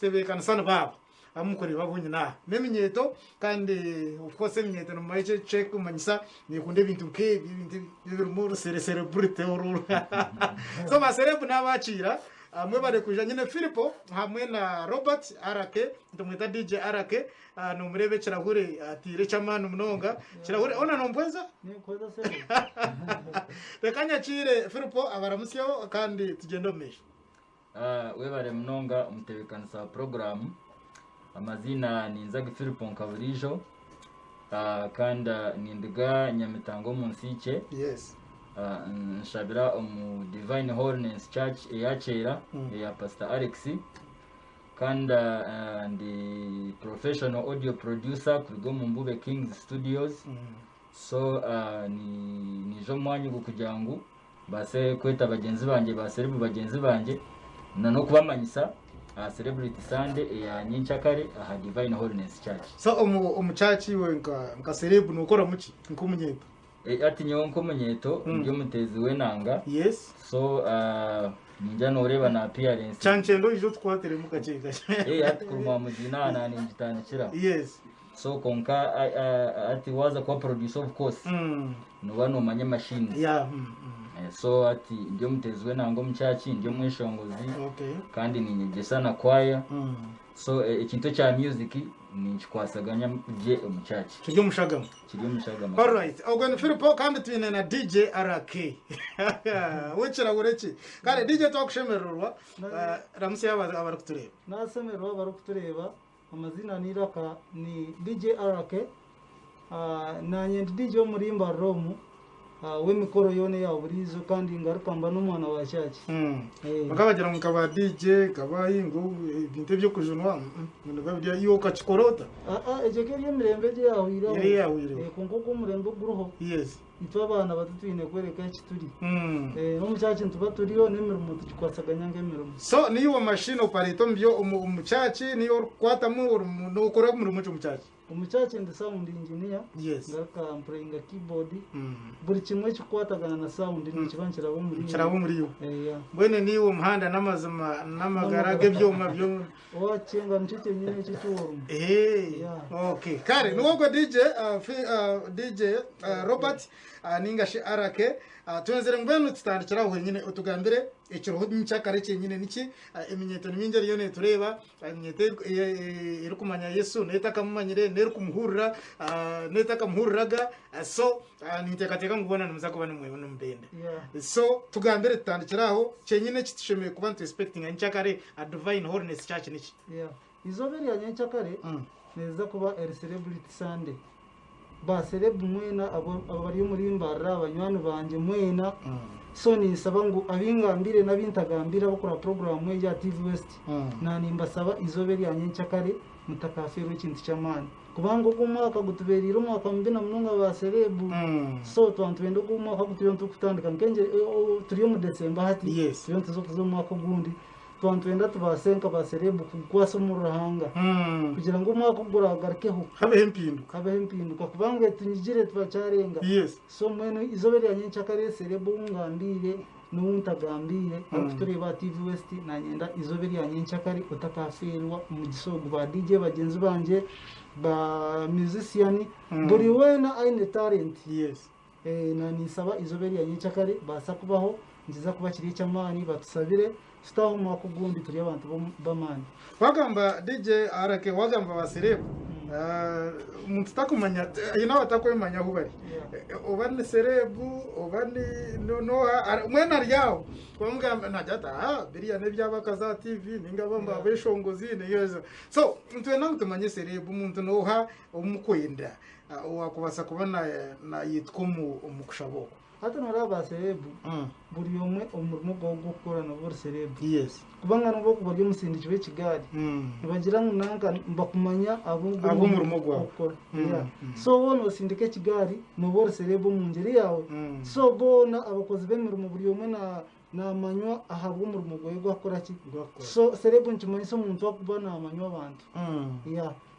kitebekana sana baba amukore babonye na neminyeto kandi of course eminyeto no mayice check umanyisa nikunde ibintu ibintu biri celebrity oruru so baserebu nabacira amwe bare kuja nyine Filipo hamwe na Robert Arake ndumwita DJ Arake no murebe kirahure atire chamanu mnonga kirahure ona nombweza ni koza se rekanya chire Filipo abaramusyo kandi tugendo mesha webare mnonga umutebekanisa program amazina ni Nzagi Filipo Nkaburijo kandi nindiga Nyamitango munsice yes nshabira Divine Holiness Church eyachera ya Pastor Alex kandi ndi professional audio producer kuri Mumbube Kings Studios so ni jo mwanyu kugira ngo base kweta bagenzi banje baserebu bagenzi banje no kubamanyisa Celebrity Sunday ya Nyinchakare aha Divine Holiness Church so umuchachi we nka celebu nukora muki nkumunyeto ati nyonko munyeto ndio mutezi we nanga yes so ninja noreba na appearance chanchendo ijo twatere mukacheka ati kuruma mujina na ninjitandikira yes so konka ati waza kwa producer of course no bano manye machine yeah so ati ndio mutezi we nango mchachi ndio mwishongozi okay kandi ninyegesa na kwaya so ikintu cha music ninchikwasaganya je umuchachi kijyo mushagamo all right ogwen Filipo kandi twine na DJ Arake wechera ureki kandi DJ twakushemererwa ramsi abarukutureba nasemerwa barukutureba amazina niraka ni DJ Arake nanye DJ Murimba Romu wemikoro yone ya burizo kandi ngarukamba n'umwana wa cyaci bakabagira mukaba DJ kabayi ngo ibintu byo kujunwa ngo babya iyo kachikorota ejekeri yemirembe je yahwira kunko murembe guruho yes itwa abana batutwine kwereka kituri no mucyaci ntuba turiyo nemirumo tukikwasaganya ngemirimo so niyo machine operator mbyo umucyaci niyo kwatamu no ukora muri mucyaci umucyaci ndi sound engineer yes ngaka playing keyboard buri kimwe kikwatagana na sound ni kibanchira bo muri yo bwene niwo umuhanda n'amazima n'amagarage byoma byo wacenga ncike nyine cy'urumu okay kare nuwo DJ Robert ningashe Arake tunezere ngwenu tutandikira aho nyine utugambire ikiroho n'cyakare cyenyine niki iminyeto n'ingeri yone tureba iminyeto iri kumanya Yesu neta kamumanyire neri kumuhurira neta kamuhuriraga so nitekateka ngubona numuza kuba nimwe n'umbende so tugambire tutandikira aho cyenyine kitishemeye kuba expecting ncyakare Divine Holiness Church niki izoberi ya ncyakare neza kuba Celebrity Sunday ba celebu mwena abari muri mbara abanywani banje mwena so ni saba ngo abingambire nabintagambira bakora program mwe ya TV West nani mbasaba izoberi ya ncyakare mutakafero ikintu cyamani kubango kumwaka gutuberira umwaka mbina munonga ba celebu so twantwendo kumwaka gutuyonto kutandika nkenje turiyo mu December hati yes tuyonto zo kuzomwaka gundi twantwenda tubasenka ba celebu kugwasa mu ruhanga kugira ngo umwaka uguragarukeho habe impinduka kubange tunyigire twacarenga yes so mwene izobere ya ncyakare celebu ngambire n'untagambire tureba TV West nanyenda izobere ya ncyakare utakaferwa mu gisogo ba DJ bagenzi banje ba musician buri wena aine talent yes nani saba izobere ya ncyakare basa kubaho nziza kuba kiri cyamani batusabire staho mwako gundi turi abantu bamani wagamba DJ Arake wagamba baserebu umuntu takumanya atakwemanya aho bari ubane serebu ubane no mwena ryawo bamugamba najata biriya nebyabakaza TV ningabamba beshongozi niyeza so ntwe nagutumanye serebu umuntu noha umukwenda wakubasa kubona na yitwa umukushaboko hata naraba celebu buri umwe umurimo go gukora no buri celebu yes kubanga no bari musindikiwe Kigali bagira nanga mbakumanya abo murimo gukora so wono sindike Kigali no buri celebu mu ngeri yawe so bona abakozi bemirimo buri umwe na manywa ahabwo umurimo go gukora ki so celebu nkimanyiso umuntu wakubana amanywa abantu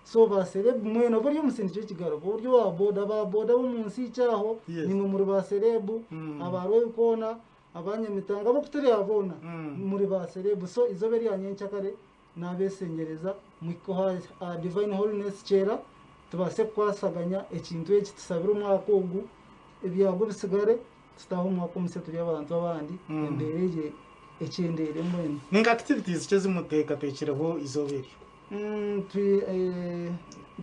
so ba celebu mweno bari musindikiwe Kigali buryo wa boda bo munsi cyaho ni mu ba celebu abarwe kona abanyamitanga bo kutari abona muri ba celebu so izoberi ya ncyakare n'abesengereza mwikoha divine holiness kera tubase kwasaganya ekintu eki tusabira umwaka ogu ebyago bisigare tutaho umwaka omuze turi abantu abandi embereye ekyendere mbwene ninga activities kyezimuteka tekireho izoberi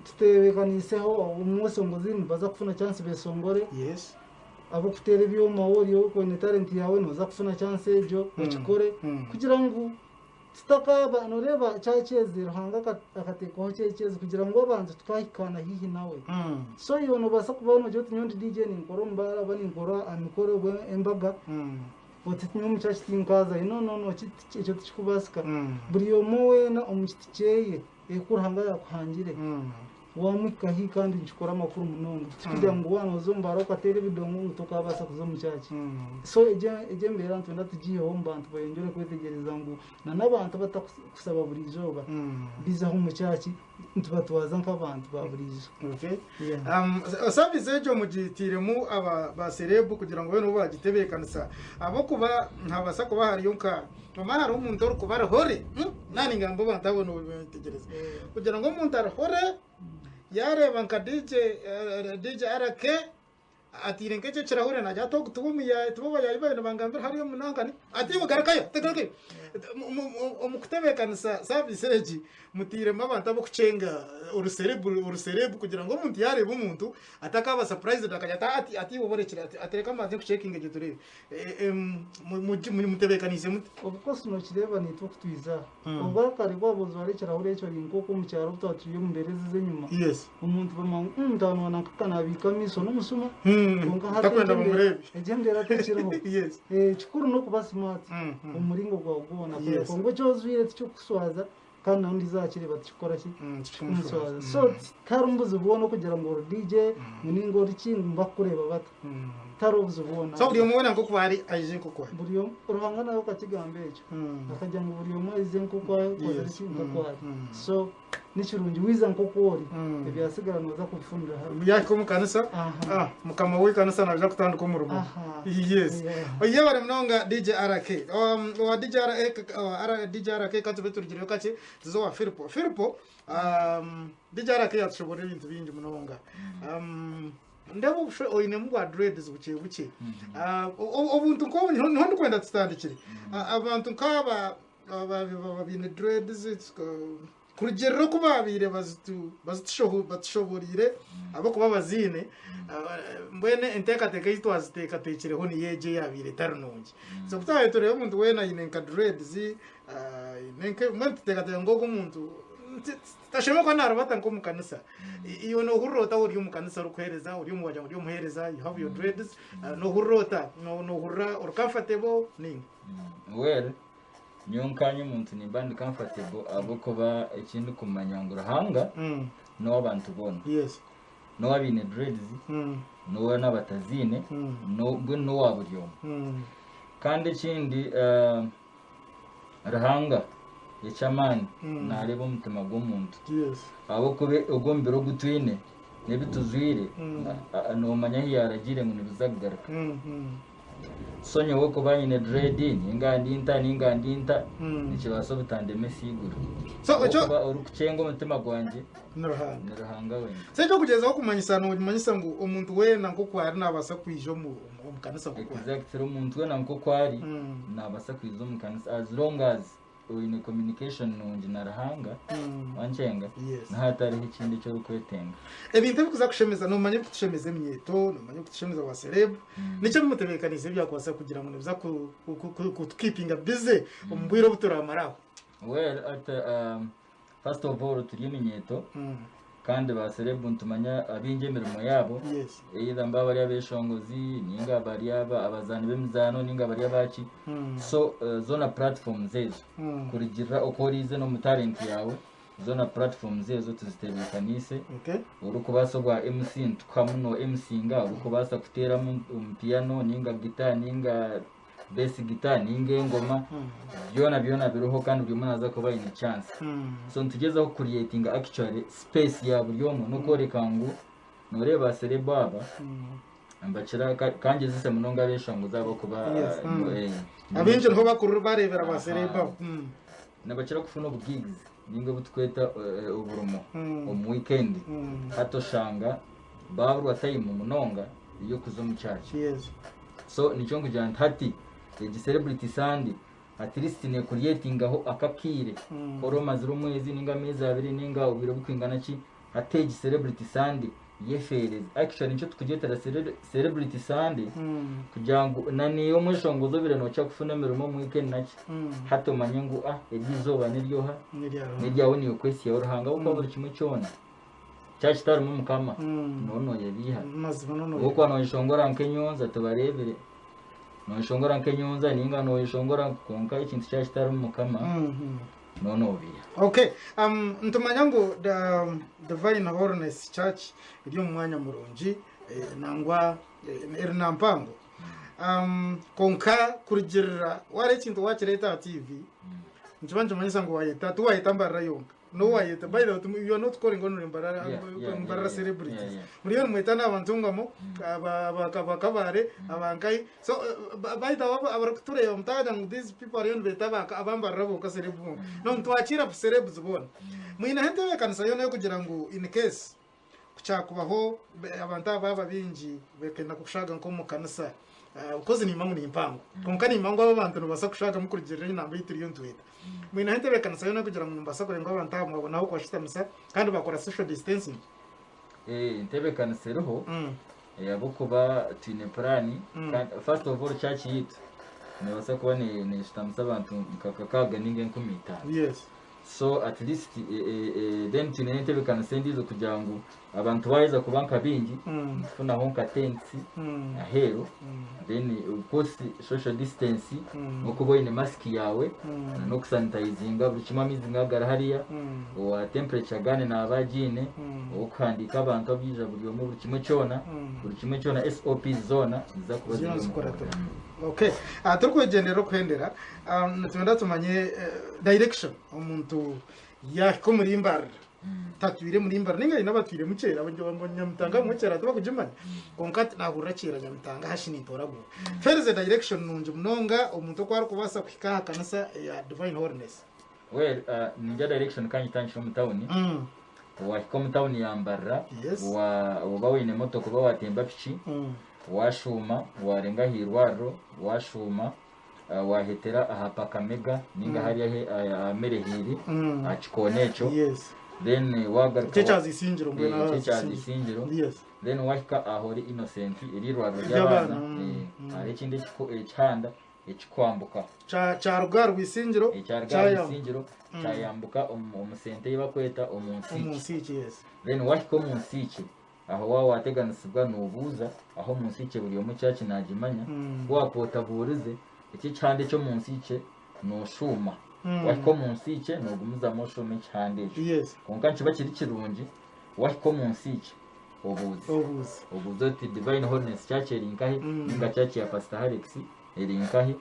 tutebekaniseho umusongozi nibaza kufuna chance besongore yes abo kutera ebyoma woriyo kone talent yawe noza kufuna chance ejo bakikore kugira ngo tutakaba noreba cyakeze ruhanga akatekoho cyekeze kugira ngo abantu tukahikana hihi nawe so iyo no basa kubona cyo tunyondi DJ ni nkoro mbara bani nkoro amikoro embaga bote tunyomu cyashi tinkaza no cyo tukubasika buri yo mowe omukiti cyeye ekuruhanga yakuhangire wamwikahi kandi nchikora makuru munonga kugira ngo wana zombara ukatere bidongo tukabasa kuzomucyaki so eje mbera ntunda tugiye ho mbantu bayendere kwetegereza ngo na nabantu batakusaba burijoba bizaho umucyaki ntuba tuwaza nk'abantu ba burijo okay service ejo mugitiremu aba baserebu kugira ngo bene bagitebekanisa abo kuba nkabasa kuba hari yonka mama hari umuntu uri kubara hore nani ngambo bantabona ubitegereza kugira ngo umuntu arahore yareba nka DJ RK ati rengeje kirahure na jato kutubumiya tububa yayi bane bangambira hariyo munangani ati mugarakayo tegereke umukutebekanisa service eji mutirema abantu abo kucenga uruserebu kugira ngo umuntu yareba umuntu atakaba surprise dakajata ati boborekira atereka amaze ku checking ejo turebe mutebekanise muti obukosi no kireba ni tukutwiza ubwo kare kwabozo ari kirahure cyo rinko ko mu cyaro tutatuye mu mbereze zenyuma yes umuntu bamanga ndano nakana bikamiso no musuma takwenda mumurebe egendera tekiriho yes chikuru no kuba smart umuringo gwa gubona ko ngo cyozwire cyo kuswaza kandi naho ndizakire batikora ki kumuswaza so tarumbuze ubona kugira ngo DJ muningo rikindi mbakureba bata tarubuze ubona so buri umubona nko kwari aje nko kwa buri uruhanga nayo kakigambe cyo akajya mu buri umwe ize nko kwa ko kwa so n'ikirungi wiza nko kwori ebyasigara noza kufundira yako mukanisa mukama wikanisa naje kutanduka mu rugo yes oye bare mnonga DJ RK wa DJ RK katube turigire kace zo wa Firpo DJ RK yatshobora ibintu bingi munonga ndabo ushe oyine mu dreads buke obuntu ko nto kwenda tutandikire abantu nkaba babine dreads kurugero kubabire batushoborire abo kuba bazine mbene entekateka yitwaziteka tekireho ni yeje yabire tarunonge so kutaye turebe umuntu wena yinenka dreads nenke muntu tekateka ngo umuntu tashema kwa narabata nko mukanisa iyo no hurota uri mukanisa rukuhereza uri mu waje uri muhereza you have your dreads no hurota no hurra or comfortable ni well nyonkanye umuntu ni band comfortable abo kuba ikindi kumanyangura hanga no abantu bona yes no abine dreads no n'abatazine no bwe no waburyo kandi ikindi rahanga yachamani nareba umutima gw'umuntu yes abo kube ugombero gutwine nebituzwire no manya yaragire ngo nibizagaruka sonye wo kubanyine dread ningandinta nikibaso bitandeme sigura so ejo urukucengo umutima gwanje narahanga we sejo kugezaho kumanyisa no manyisa ngo umuntu wena nko kwari nabasa kwijo mu kanisa ko exactly umuntu wena nko kwari nabasa kwizo mu kanisa as long as in communication nonje narahanga wancenga nahatari ikindi cyo rukwetenga ebintu bikuza kushemeza no manye kutushemeza imyeto no manye kutushemeza wa celeb nicyo mutebekanize byakwasa kugira ngo nibuza ku keeping busy umbwiro buturamaraho well at first of all turi imyeto kandi ba celeb ntumanya abingemerimo yabo either mbabari abeshongozi ninga bari abazani bemizano ninga bari abaci so zona platform zezo kurigira okorize no mu talent yawe zona platform zezo tuzitebekanise urukubasa bwa MC tukamuno MC nga urukubasa kutera mu piano ninga guitar ninga bass guitar ninga ngoma byona biruho kandi buri muntu aza kuba in chance so ntugezaho creating actually space ya buri umwe no koreka ngo noreba celebaba ambacira kanje zise munonga besha ngo zabo kuba abinje nko bakuru barebera ba celebaba nabakira kufuna gigs ninga butweta uburumo mu weekend hatoshanga baburwa time munonga iyo kuzo mu church. Yes. So nicho ngujana hati the celebrity Sunday at least ne creating aho akakire koro mazuru mwezi ninga mezi abiri ninga ubiro bukwingana ki atege celebrity Sunday yefereza actually nicho tukugeta celebrity Sunday kugira ngo naniyo mwishongozo bire no cyakufuna mirimo mu weekend naki hato manyengu ebizoba niryoha niryawo niyo kwesi ya ruhanga uko buri kimwe cyona church tar mu mukama nono yebiha uko anoyishongora nkenyonza tubarebere noyishongora nkenyonza ninga noyishongora konka ikintu church tar mu mukama nono biya. Okay, ntumanya ngo the Divine Holiness Church iri mu mwanya murungi nangwa erina mpango konka kurigirira ware ikintu wakireta TV nchibanje manyisa ngo wayeta tu wayeta mbarra yonka no wayeta by the way you are not calling on mbarra celebrities muri yo mweta n'abantu ngamo abakabare abankai so by the way abarukuture mutaga ngo these people are on betaba abambarra bo ka celebu no ntwakira celebu zibona mwina hente bekanisa yo nayo kugira ngo in case kucakubaho abantu ababa bingi bekenda kushaga nko mu kanisa ukoze ni impango ni impango konka ni impango abantu basa kushaka mukurigirira inamba y'itiriyo ntweta mwina hente bekanisa yo nayo kugira ngo mbasa kurenga abantu ababona aho kwashitamisa kandi bakora social distancing ntebe kanisa roho yabo kuba twine plan first of all church yitu nebasa kuba ni shitamisa abantu mukakaga ninge nkumita. Yes. So at least then tunente bekana sendizo kugira ngo abantu bayiza kubanka bingi funa honka tensi ahero then post social distance ukuboyine mask yawe no kusanitizinga buri kimwe amizinga hariya wa temperature gane na abajine ukandika abantu abija buri kimwe cyona SOP zona za kubaza. Okay, turukwegendera kwendera natunda tumanye direction umuntu yako muri imbar tatwire muri imbar ninga inabatwire mucera ngo nyamutanga mucera tuba kujimanya konkati nahura cera nyamutanga hashini torago ferze direction nunje munonga umuntu kwari kubasa kwika kanisa ya Divine Holiness. Well ninja direction kanyi tanshiro mutawuni wa komutawuni yambarra wa bawine moto kuba watemba pichi washuma warenga hirwaro washuma wahetera ahapaka mega ninga hariya amerehiri achikonecho. Yes. Then wagaruka chechazi sinjiro mbona yes. Then wahika ahori innocent irirwaro ry'abana ari kindi cyanda ekikwambuka cha rugar rwisingiro cyayambuka umusente yabakweta umunsi. Yes. Then wahika umunsi aho wa wateganisibwa nubuza aho munsi cye buri mu cyaci najimanya wakota burize iki cyande cyo munsi cye no shuma wako munsi cye no gumuza mo shuma cyande. Yes. Konka kiba kiri kirungi wako munsi cye obuze ati Divine Holiness Church erinkahe ninga church ya Pastor Alex erinkahe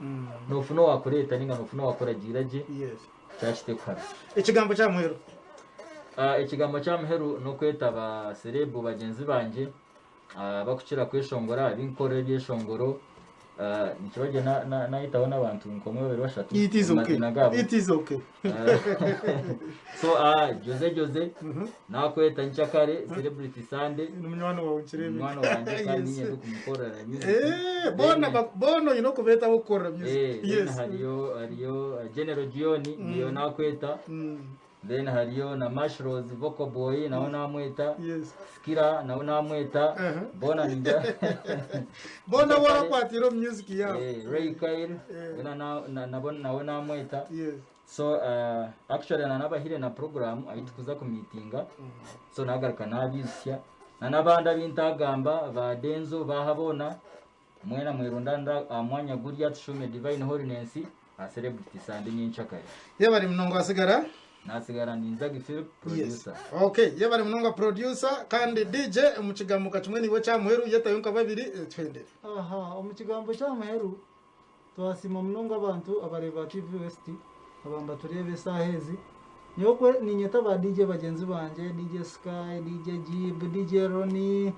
no funo wakoreta ninga no funo wakoragiraje. Yes. Church tekara ikigambo cya muhero ikigambo cya muheru no kweta ba celebu bagenzi banje bakukira kweshongora binkore byeshongoro nikibaje nahitaho n'abantu nkomwe babiri bashatu. It is okay. So Jose nakweta nchakare celebrity Sunday n'umwana wawe kirebe umwana wanje kandi nyende kumukorera music bono you know kubeta gukora music. Yes. hariyo General Gioni niyo nakweta. Then hariyo na Mushrooms Vocal Boy nawe namweta. Yes. Skira nawe namweta. Bona ninja bona wara kwatiro music yao Ray Kyle nawe namweta. Yes. So actually nanabahire na program ayitukuza ku meetinga so nagaruka nabisya nanabanda bintagamba ba Denzo bahabona mwena mwirundanda amwanya guriya tushume Divine Holiness celebrity Sunday nyinchakare yabari mnongo asigara nasigara ninzagi film producer. Yes. Okay, yabari mnongo producer kandi DJ umukigamuka kimwe niwe cya muheru yetayunka babiri twende. Umukigambo cya muheru twasima mnongo abantu abareba TV West abamba turebe sahezi nyokwe ninyeta ba DJ bagenzi banje DJ Sky DJ Jib DJ Ronnie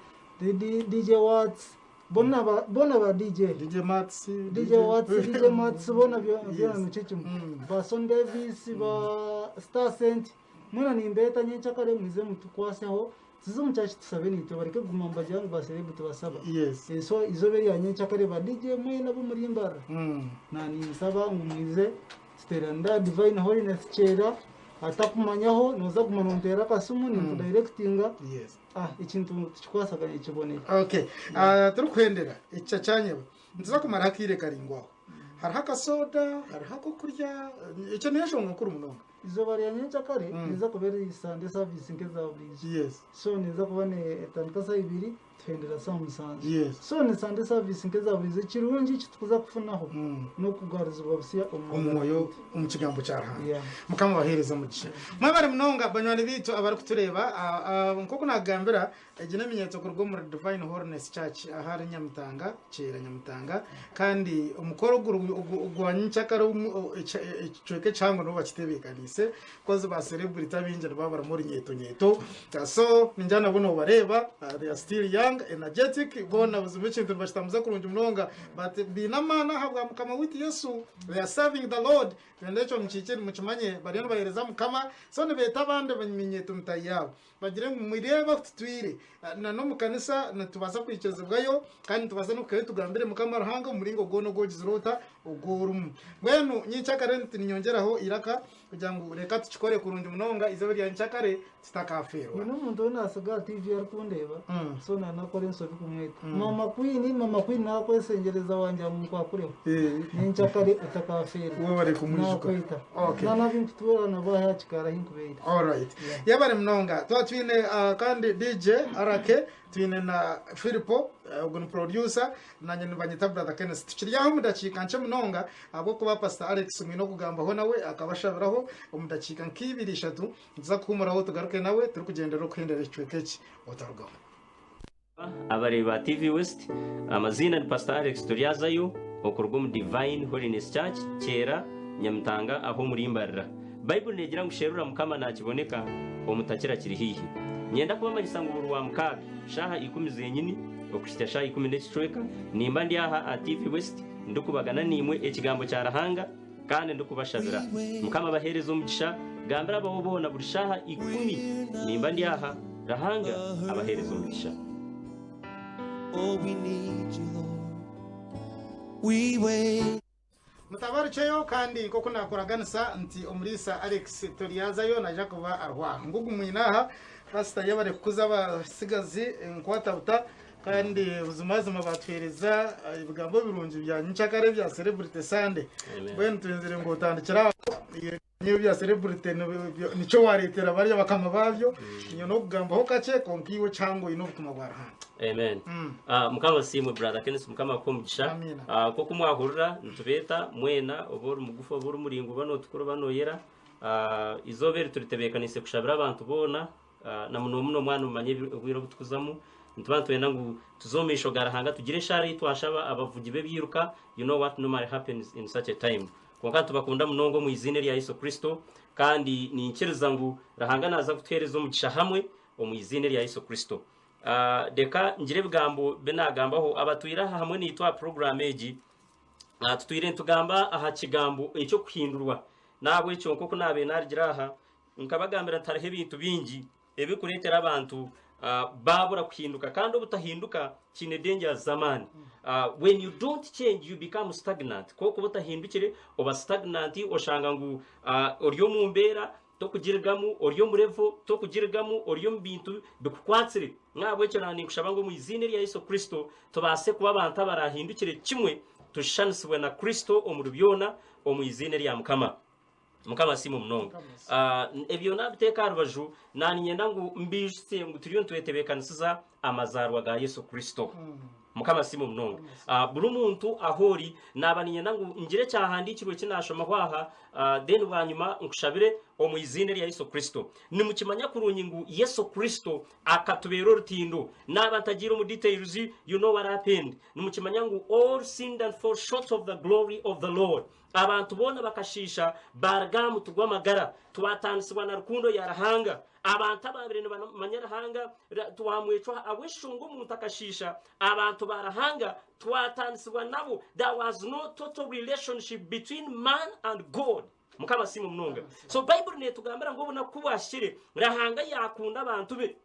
DJ Watts bona ba DJ Mats DJ Watts DJ Mats bona byo nuchichimu ba Son Davis ba Star Saint mwana ni mbeta nyencha kare mwize mutukwaseho sizo muchachi tusabe nito bareke gumamba jangu ba celebrity basaba yes so izoberi ya nyencha kare ba DJ mwena bo muri mbara nani nsaba ngumwize steranda Divine Holiness chera atakumanyaho noza kumanondera kasumu ni directinga yes ikintu kikwasaganye ikiboneye okay turukwendera ica cyanyeba nziza kumara hakire karingwaho hari hakasoda hari hako kurya icyo niyo ngukuru munonga izo bari ya nyencha kare niza kubera Sunday service nkeza burizi yes so niza kubane tankasa ibiri twendera sa musanze yes so ni Sunday service nkeza burizi kirungi kitukuza kufunaho no kugarizwa busiya umwoyo umukigambo cyarahanga mukama bahereza mugisha mwabare munonga banywani bitu abari kutureba nkoko nagambira iginemenyetso kurwo muri Divine Holiness Church ahari Nyamutanga cera Nyamutanga kandi umukoro ugwanyincha kare icweke cyango no bakitebekanise koze ba celebrity abinjira babara muri nyeto so ninjana buno bareba they are still young energetic bona buzubicintu bashitamuza kurunja munonga but binamana habwa mukama witi Yesu they are serving the Lord ndecho mchikiri muchimanye bari bahereza mukama so ne beta bande bamenyeto mutayabo bagire mwireba tutwire na no mukanisa natubaza kwikizibwayo kandi tubaza no kwe tugambire mukama ruhanga muringo gono gogizirota ugorum bwenu nyicyakare nyongeraho iraka kugira ngo reka tukikore kurunja munonga izabiri ya ncyakare tutakafero no muntu nasaga TV ari kundeba so na nakore nsobi kumweta mama queen nakwesengereza wanje mu kwakureho ncyakare utakafero wowe bari kumwijuka okay na bintu na baha chikara hinkubera all right yabare munonga twatwine kandi DJ Arake twine na Filipo ubwo producer nanye nibanyita brother Kenneth tukiryaho mudacika nce munonga abo kuba Pastor Alex mwino kugambaho nawe akabashabiraho umudacika nk'ibiri 3 nza kumuraho tugaruke nawe turi kugendera kwendera icwekeki otargaho abareba TV West amazina ni Pastor Alex Turiazayo okurwo mu Divine Holiness Church kera Nyamutanga aho muri Mbarira Bible negira ngusherura mukama nakiboneka omutakira kiri hihi nyenda kubamarisa ngo buru wa mukaga shaha 10 zenyini okushita shaha 10 n'ekicweka nimba ndi aha TV West ndukubagana nimwe ekigambo cyarahanga kandi ndukubashabira mukama bahereza umugisha gambira abo bona buri shaha 10 nimba ndi aha rahanga abahereza umugisha we need you Lord we wait mutabari cyo kandi koko nakoraganisa nti umurisa Alex Turiazayo na Jacoba arwa ngugu mwinaha Pastor yabare kuza abasigazi nkwatabuta kandi ubuzimazima batwereza ibigambo birungi bya ncyakare bya celebrity Sunday bwene twenzire ngo utandikira niyo bya celebrity nico waretera bari bakama bavyo niyo no kugamba ho kace konkiwe cyango ino butuma bwarahanga amen mukama simwe brother Kenneth mukama komugisha koko mwahurira ntubeta mwena oboro mugufa oboro muringo bano tukuru bano yera izobere turitebekanise kushabira abantu bona na muno mwana umanye ubwiro butukuzamu ntubantu yenda ngo tuzomisho garahanga tugire shari twashaba abavugi be biruka you know what normally happens in such a time konka tubakunda munongo mu izine rya Yesu Kristo kandi ni nkiriza ngo rahanga naza kutwereza umugisha hamwe mu izine rya Yesu Kristo deka ngire bigambo benagambaho abatwira hamwe nitwa program eji tutwire ntugamba aha kigambo icyo kuhindurwa nabwe cyo koko nabe nargira aha nkabagambira tarihe ibintu bingi ebikuretera abantu babura kuhinduka kandi ubutahinduka kine danger zamani when you don't change you become stagnant koko butahindukire oba stagnant oshanga ngo oryo mumbera to kugirigamo oryo murevo to kugirigamo oryo mbintu bikukwatsire mwabwe cyo nani kushabango mu izine rya Yesu Kristo tobase kuba abantu barahindukire kimwe tushaniswe na Kristo omurubyona omu izine rya mukama simu mnonga ebyo nabiteka rubaju nani nyenda ngo mbishite ngo turiyo twetebekanisiza amazarwa ga Yesu Kristo mukama simu mnonga buri muntu ahori nabani nyenda ngo ngire cyahandikirwe kinashoma kwaha then banyuma nkushabire omu izine rya Yesu Kristo nimukimanya kurunyingu Yesu Kristo akatubero rutindo nabantagira mu details you know what happened nimukimanya ngo all sinned and fall short of the glory of the Lord abantu bona bakashisha bargamu tugwamagara twatanisibwa na rukundo yarahanga abantu ababiri bamanyarahanga twamwecwa abwishungu umuntu akashisha abantu barahanga twatanisibwa nabo. There was no total relationship between man and God. Mukama simu mnonga. So Bible ne tugambira ngo bona kubashire rahanga yakunda abantu be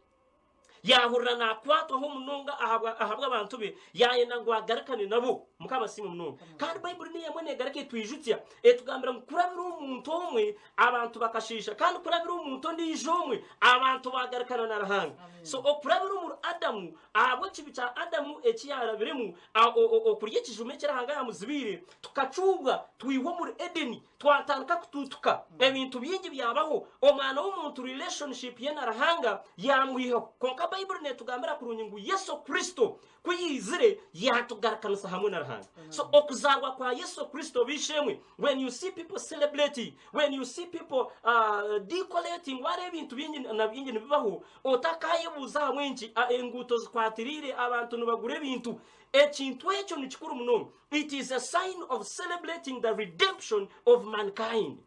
yahurira nakwato ho munonga ahabwa abantu be yayenda ngo agarakane nabo. Mukama simu mnonga. Kandi Bible ne yamwe garake twijutya tugambira ngo kurabira umuntu omwe abantu bakashisha kandi kurabira umuntu ndijomwe abantu bagarakana na rahanga. So okurabira umuntu Adamu ahabwa kibica Adamu ekiyarabiremu okurye kijume kirahanga yamuzibire tukacubwa twiho muri Edeni twatandika kututuka ebintu byingi byabaho omwana w'umuntu relationship ye na rahanga yamwiho konka Bible ne tugambira kurungingu Yesu Kristo kuyizire yatugarakanusa hamwe na rahanga. So okuzarwa kwa Yesu Kristo bishemwe, when you see people celebrating, when you see people decorating whatever bintu byingi na byingi bibaho otakaye buza mwenji enguto zikwatirire abantu nubagure bintu ekintu ekyo nikikuru muno. It is a sign of celebrating the redemption of mankind.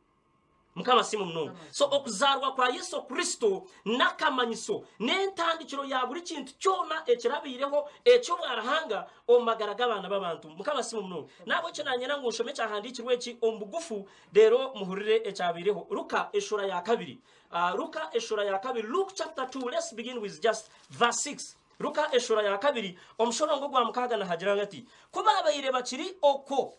Mukama simu mnonga. So okuzarwa kwa Yesu Kristo nakamanyiso n'entandikiro ya buri kintu cyona ekirabireho ekyo barahanga omagaraga abana b'abantu. Mukama simu mnonga. Nabo cyo nanyena ngo nshome cyahandikirwe ki ombugufu rero muhurire ekyabireho. Luka eshura ya kabiri. Luka eshura ya kabiri. Luke chapter 2, let's begin with just verse 6. Luka eshura ya kabiri omushorongo gwa mukaga na hagira ngati kuba abayire bakiri oko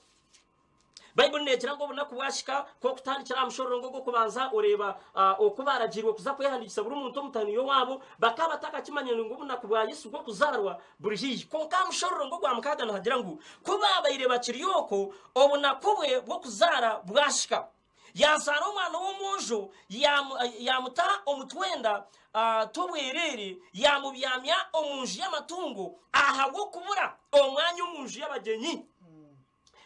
Bible negira ngo bona kubashika ko kutandikira amushorongo go kubanza ureba okubaragirwe kuza kwehandikisa buri muntu mutaniyo wabo bakaba takakimanyana ngo bona kubwa Yesu go kuzarwa buri hiyi konka amushorongo gwa mukaga na hagira ngo kuba abayire bakiri yoko obona kubwe bwo kuzara bwashika yazara umwana w'umujo yamuta omutwenda tobwerere yamubyamya omunju y'amatungo ahawo kubura omwanya omunju y'abagenyi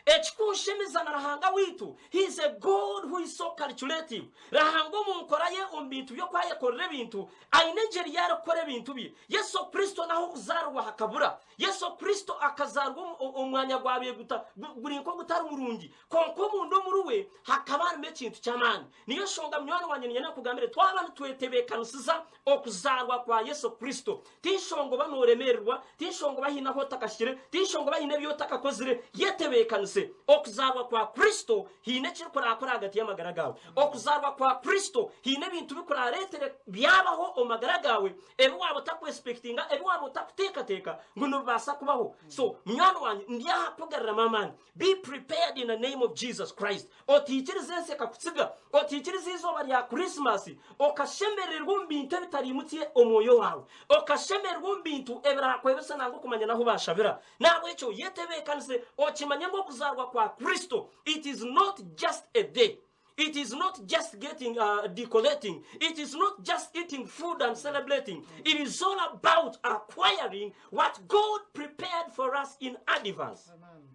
Echikushemiza na rahanga witu. He is a God who is so calculative. Rahango munkoraye ombintu byo kwaye korre bintu. Ainengeri yaro kore bintu bi. Yesu Kristo naho kuzarwa hakabura. Yesu Kristo akazarwa omwanya gwabiye guta buri nko gutari umurungi. Konko mundo muruwe hakabara me kintu cyamani. Niyo shonga mnywana wanyene na kugambire twabana twetebekanusiza okuzarwa kwa Yesu Kristo. Tishongo banoremerwa, tishongo bahina hota kashire, tishongo bahina byo takakozire yetebekanusiza okuzarwa kwa Kristo hine kirukora akora hagati y'amagara gawe. Okuzarwa kwa Kristo hine bintu bikora retere byabaho omagara gawe ebi wabo takwexpectinga ebi wabo takuteka ngo nubasa kubaho. So mnywana wanje ndiya kugarra mamani, be prepared in the name of Jesus Christ. Otichirize nseka kutsiga, otichirize izuba rya Christmas, okashemererwa mbintu bitarimutiye omoyo wawe, okashemererwa mbintu ebirakwebesa nango kumanya naho bashabira nabo icyo yetebekanise okimanye ngo kuzarwa kwa Kristo. It is not just a day. It is not just getting decorating. It is not just eating food and celebrating. It is all about acquiring what God prepared for us in advance. Amen.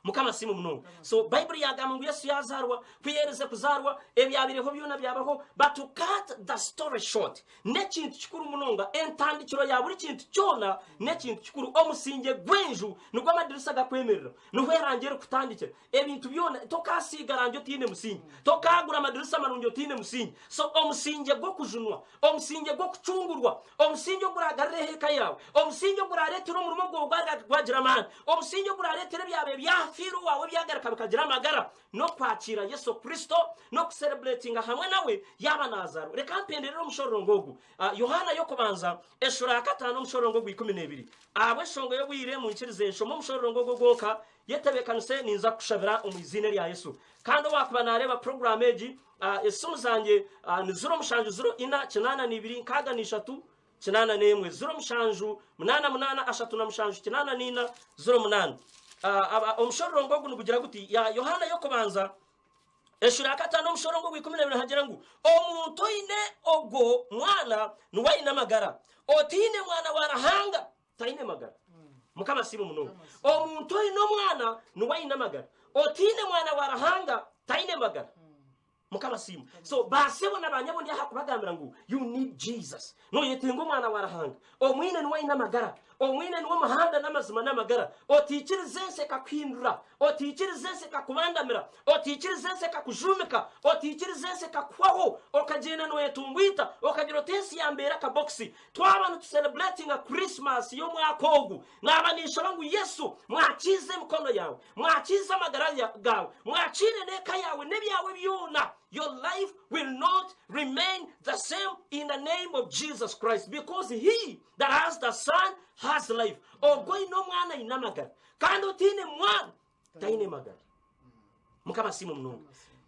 Mukama simu mnonga. So Bible yagamba Yesu yazarwa kuyereze kuzarwa ebyabireho byona byabaho, but to cut the story short nekintu kikuru munonga entandikiro ya buri kintu cyona nekintu kikuru omusinge gwenju nugwa madirisa gakwemerera nuherangere kutandikira ebintu byona tokasigaranjo tine musinge tokagura madirisa manunjo tine musinge. So omusinge gwo kujunwa, omusinge gwo kucungurwa, omusinge guragarire heka yawe, omusinge guraretero murimo gwo gwagira man, omusinge guraretero byabe bya firu wawe byagaraka bikagira amagara no kwakira Yesu Kristo no kucelebratinga hamwe nawe yaba Nazaro. Reka mpenderero mushorongogu Yohana yo kubanza eshura ya 5 mushorongogu 12 abwe shongo yo bwire mu nkirize nshomo mushorongogu goka yetebekanuse ninza kushabira umuzine rya Yesu kandi wakuba nareba program eji esumu zanje ni 0 kaga ni 3 kinana nemwe 0 8 08 omushorongogu nubugira guti ya Yohana yo kubanza eshura 5 omushorongogu 12 hagira ngo omuntu ine ogo mwana nuwayina magara otine mwana warahanga taine magara. Mukama simu muno omuntu ine mwana nuwayina magara otine mwana warahanga taine magara. Mukama simu. So basebo nabanyabo ndi hakubagambira ngo you need Jesus no yetengo mwana warahanga omwine nuwayina magara omwine niwo muhanda n'amazima n'amagara otikirize nse kakwindura otikirize nse kakubandamira otikirize nse kakujumika otikirize nse kakwaho okagenda noyetumbwita okagira otensi yambera ka boxi twabana celebrating a Christmas yo mwaka ogu nabanisha ngu Yesu mwakize mkono yawe mwakize amagara gawe mwakire neka yawe nebyawe byona. Your life will not remain the same in the name of Jesus Christ, because he that has the Son has life. Ogoi no mwana inamagari kandi utine mwana taine magari mukama simu mnongo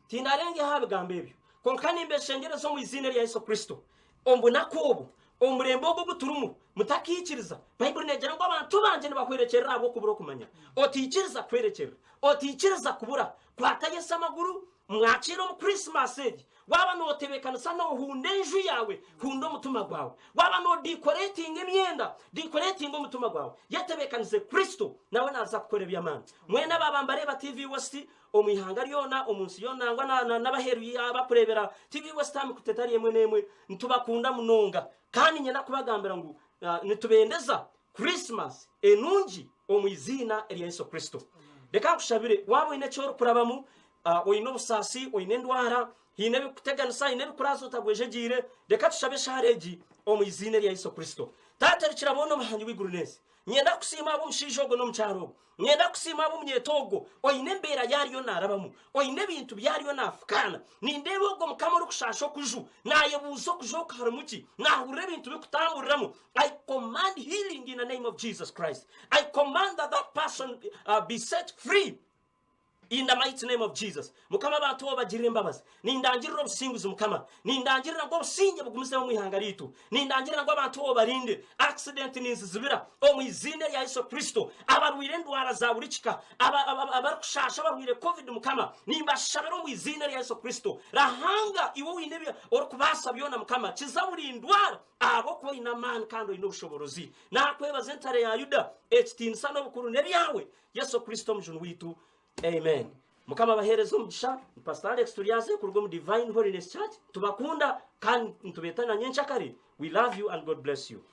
tinarenge habigambo ebyo konkani mbeshengere zo mu izina rya Yesu Kristo ombona kobo omurembo go buturumu mutakikiriza Bible negera ngo abantu banje nibakwerekera abo kubura kumanya otikiriza kwerekera otikiriza kubura kwatayesa amaguru mwakiro mu Christmas age waba no tebekana sana hunde nju yawe hundo mutuma gwawe waba no decorating emyenda decorating omutuma gwawe yatebekanize Kristo nawe naza kukora byamana mwena babambare ba TV West omwihanga ryona omunsi yona ngwa nabaheru abakurebera TV West amkutetari yemwe nemwe ntubakunda munonga kandi nyena kubagambira ngo nitubendeza Christmas enungi omwizina erya Yesu Kristo reka kushabire waba ine cyoro kurabamu oyino busasi oyine ndwara hine bikuteganisa hine bikurazo tagwejegire reka tushabe shareji omwizine rya Yesu Kristo tatari kirabono mahanyi wigurunesi nyenda kusima abo mushijogo no mcharo nyenda kusima abo munyetogo oyine mbera yariyo narabamu oyine bintu byariyo nafukana nindebo go mukamaro kushasho kuju naye buzo kujo karamuki nahure bintu bikutamuriramu. I command healing in the name of Jesus Christ. I command that person be set free in the mighty name of Jesus. Mukama bantu bagirira imbabazi nindangirira obusinguzi mukama nindangirira ngo obusinge bugumise mu ihangaritu nindangirira ngo abantu barinde accident ninzizibira omwizine ya Yesu Kristo abarwire ndwara za burikika abarushasha barwire covid mukama nimbashabira omwizine ya Yesu Kristo rahanga iwo winebya orukubasa byona mukama kizaburi ndwara abo ko ina man kando ino bushoborozi nakwebaze ntare ya Yuda ekitinsa no bukuru nebyawe Yesu Kristo mjunu witu. Amen. Mukama baherezo umugisha Pastor Alex Turiaze kurwo mu Divine Holiness Church tubakunda kandi ntubetana nyenshakari. We love you and God bless you.